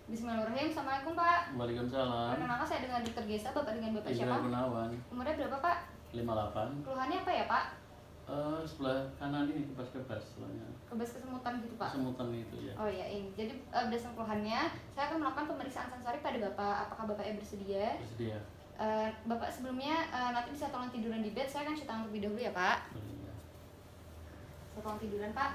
Bismillahirrahmanirrahim. Assalamualaikum Pak. Waalaikumsalam. Perkenalkan saya dengan Dr. Gesa. Bapak dengan Bapak Indra siapa? Gunawan. Umurnya berapa Pak? 58. Keluhannya apa ya Pak? Sebelah kanan ini kebas-kebas sebelahnya. Kebas kesemutan gitu Pak? Kesemutan itu ya. Oh iya ini. Jadi berdasarkan keluhannya, saya akan melakukan pemeriksaan sensori pada Bapak. Apakah Bapaknya bersedia? Bersedia. Bapak sebelumnya nanti bisa tolong tiduran di bed. Saya akan cuci tangan terlebih dahulu ya Pak. Bersedia. Saya tolong tiduran Pak.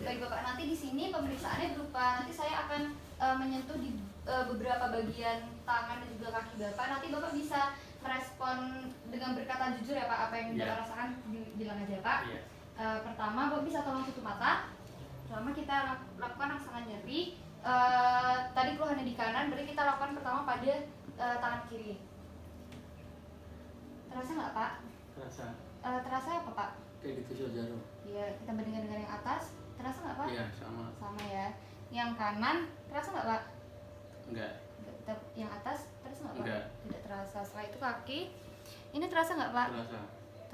Baik Bapak, nanti di sini pemeriksaannya berupa nanti saya akan menyentuh di beberapa bagian tangan dan juga kaki Bapak. Nanti Bapak bisa merespon dengan berkata jujur ya Pak, apa yang Bapak rasakan bilang aja Pak. Pertama, Bapak bisa tolong tutup mata. Pertama kita lakukan rangsangan nyeri. Tadi keluhannya di kanan, berarti kita lakukan pertama pada tangan kiri. Terasa nggak Pak? Terasa. Terasa apa Pak? Kayak ditusuk jarum. Iya, kita bandingkan dengan yang atas. Terasa nggak Pak? Iya, sama. Sama ya. Yang kanan terasa nggak Pak? Enggak. Yang atas terasa nggak Pak? Enggak. Tidak terasa. Setelah itu kaki. Ini terasa nggak Pak? Terasa.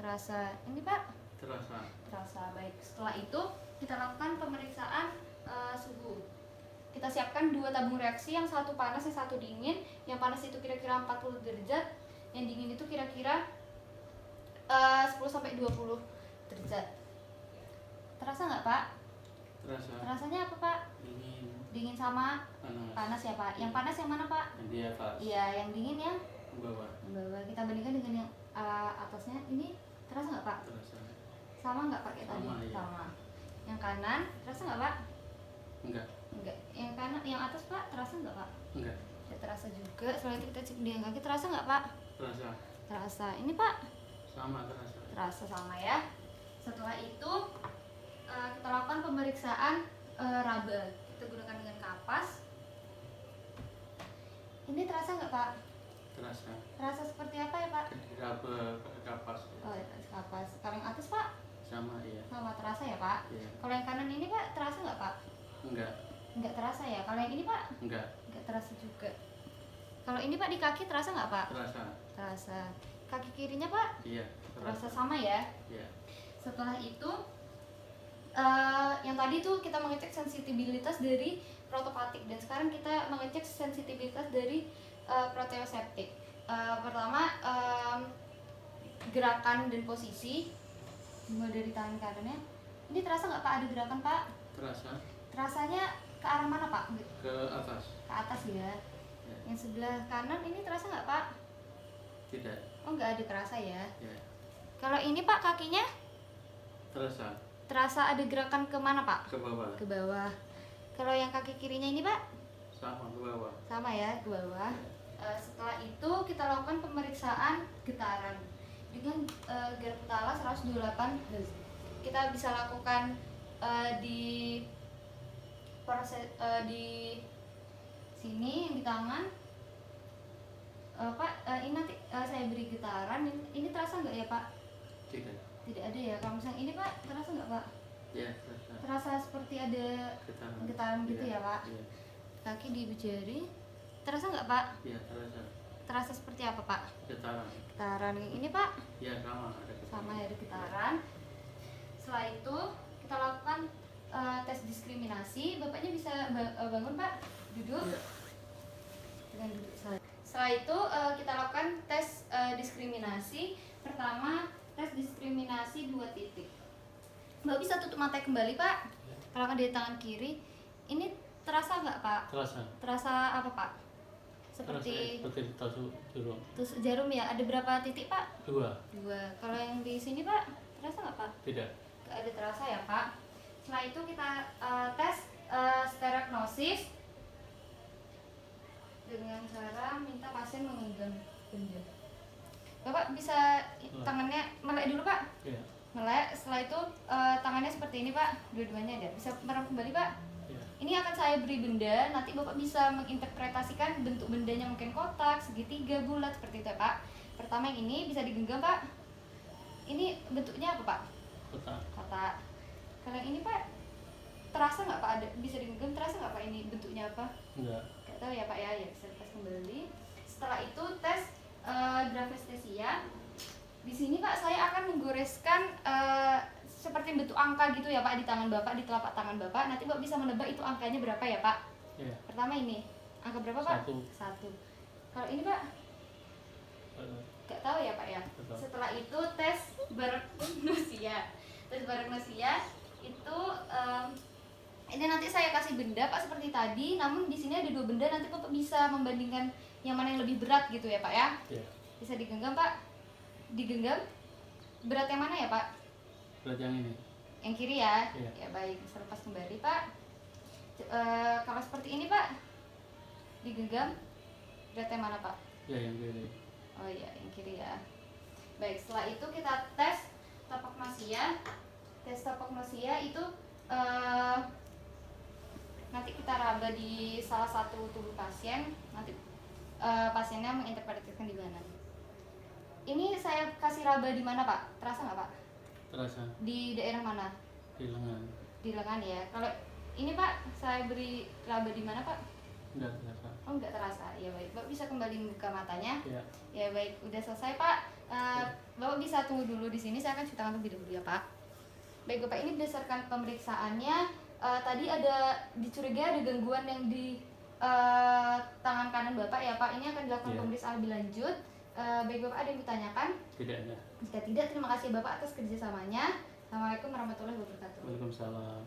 Terasa. Ini Pak? Terasa. Terasa. Baik. Setelah itu kita lakukan pemeriksaan suhu. Kita siapkan 2 tabung reaksi, yang satu panas, yang satu dingin. Yang panas itu kira-kira 40 derajat, yang dingin itu kira-kira 10-20 derajat. Terasa nggak Pak? Terasa. Rasanya apa Pak? Dingin. Dingin sama panas ya Pak. Yang panas yang mana Pak? Yang di atas. Iya, yang dingin yang Bawah. bawah. Kita bandingkan dengan yang atasnya. Ini terasa nggak Pak? Terasa. Sama nggak Pak kayak tadi? Sama, iya. Sama. Yang kanan terasa nggak Pak? Enggak. Enggak. Yang kanan, yang atas Pak terasa nggak Pak? Enggak. Ya, terasa juga. Setelah itu kita cek di yang kaki. Terasa nggak Pak? Terasa. Terasa. Ini Pak? Sama terasa. Terasa sama ya. Setelah itu kita lakukan pemeriksaan raba. Kita gunakan dengan kapas. Ini terasa nggak Pak? Terasa. Terasa seperti apa ya Pak? Diraba pakai kapas. Oh ya, kapas. Kalau yang atas Pak? Sama iya. Sama terasa ya Pak? Iya. Kalau yang kanan ini Pak, terasa nggak Pak? Enggak. Nggak terasa ya. Kalau yang ini Pak? Enggak. Nggak terasa juga. Kalau ini Pak di kaki terasa nggak Pak? Terasa. Terasa. Kaki kirinya Pak? Iya. Terasa sama ya. Iya. Setelah itu yang tadi tuh kita mengecek sensitivitas dari protopatik, dan sekarang kita mengecek sensitivitas dari proteoseptik. Pertama gerakan dan posisi, mulai dari tangan kanannya. Ini terasa nggak Pak ada gerakan Pak? Terasa. Terasanya ke arah mana Pak? Ke atas. Ke atas ya. Ya. Yang sebelah kanan ini terasa nggak Pak? Tidak. Oh nggak ada terasa ya. Ya. Kalau ini Pak kakinya Terasa. terasa ada gerakan ke mana Pak? Ke bawah. Ke bawah. Kalau yang kaki kirinya ini Pak? Sama ke bawah. Sama ya, ke bawah. Setelah itu kita lakukan pemeriksaan getaran dengan garis putala 128 Hz. Kita bisa lakukan di proses di sini di tangan. Pak, ini nanti saya beri getaran. Ini terasa nggak ya Pak? Tidak. Tidak ada ya. Kalau misalnya ini Pak, terasa nggak Pak? Ya, terasa. Terasa seperti ada getaran gitu ya Pak? Iya. Kaki di jari. Terasa nggak Pak? Iya, terasa. Terasa seperti apa Pak? Getaran. Getaran yang ini Pak? Ya, sama ada getaran. Sama ya, ada getaran. Setelah itu kita lakukan tes diskriminasi. Bapaknya bisa bangun Pak, duduk. Iya. Dengan duduk. Setelah itu kita lakukan tes diskriminasi. Pertama, tes diskriminasi 2 titik. Mbak bisa tutup mata kembali Pak. Kalau dari tangan kiri. Ini terasa nggak Pak? Terasa. Terasa apa Pak? Seperti ditusuk jarum. tusuk jarum ya. Ada berapa titik Pak? 2. 2. Kalau yang di sini Pak, terasa nggak Pak? Tidak. Nggak ada terasa ya Pak. Setelah itu kita tes stereognosis dengan cara minta pasien menggenggam benda. Bapak bisa tangannya melek dulu Pak. Iya. Melek. Setelah itu tangannya seperti ini Pak. Dua-duanya ada. Bisa merem kembali Pak. Iya. Ini akan saya beri benda. Nanti Bapak bisa menginterpretasikan bentuk bendanya, mungkin kotak, segitiga, bulat, seperti itu ya Pak. Pertama yang ini bisa digenggam Pak. Ini bentuknya apa Pak? Kotak. Kotak. Kalau yang ini Pak, terasa nggak Pak? Ada bisa digenggam? Terasa nggak Pak ini bentuknya apa? Enggak. Nggak tahu ya Pak ya. Ya bisa tes kembali. Setelah itu tes grafestesia. Di sini Pak saya akan menggoreskan seperti bentuk angka gitu ya Pak di tangan Bapak, di telapak tangan Bapak. Nanti Bapak bisa menebak itu angkanya berapa ya Pak. Iya. Pertama ini Angka berapa Pak? 1. 1. Kalau ini Pak? Gak tahu ya Pak ya. Betul. Setelah itu tes Bergnosia. Tes Bergnosia itu ini nanti saya kasih benda Pak seperti tadi, namun di sini ada 2 benda, nanti Bapak bisa membandingkan yang mana yang lebih berat gitu ya Pak ya. Iya. Bisa digenggam Pak. Digenggam. Berat yang mana ya Pak? Berat yang ini. Yang kiri ya. Iya. Ya baik, saya lepas kembali Pak. Kalau seperti ini Pak, digenggam. Berat yang mana Pak? Ya yang kiri. Oh iya, yang kiri ya. Baik, setelah itu kita tes topognosia. Tes topognosia itu nanti kita raba di salah satu tubuh pasien. Nanti pasiennya menginterpretasikan di mana. Ini saya kasih raba di mana Pak? Terasa nggak Pak? Terasa Di daerah mana? di lengan. Di lengan ya. Kalau ini Pak, saya beri raba di mana Pak? Enggak terasa. Oh nggak terasa. Ya baik, Bapak bisa kembali membuka matanya. Ya. Ya baik, udah selesai Pak. Bapak bisa tunggu dulu di sini. Saya akan cuci tangan terlebih dahulu ya Pak. Baik Bapak, ini berdasarkan pemeriksaannya tadi ada dicurigai ada gangguan yang di tangan kanan Bapak ya Pak. Ini akan dilakukan Iya. pemeriksaan lebih lanjut. Baik Bapak, ada yang ditanyakan? Tidak ada. Jika tidak, terima kasih Bapak atas kerjasamanya. Assalamualaikum warahmatullahi wabarakatuh. Waalaikumsalam.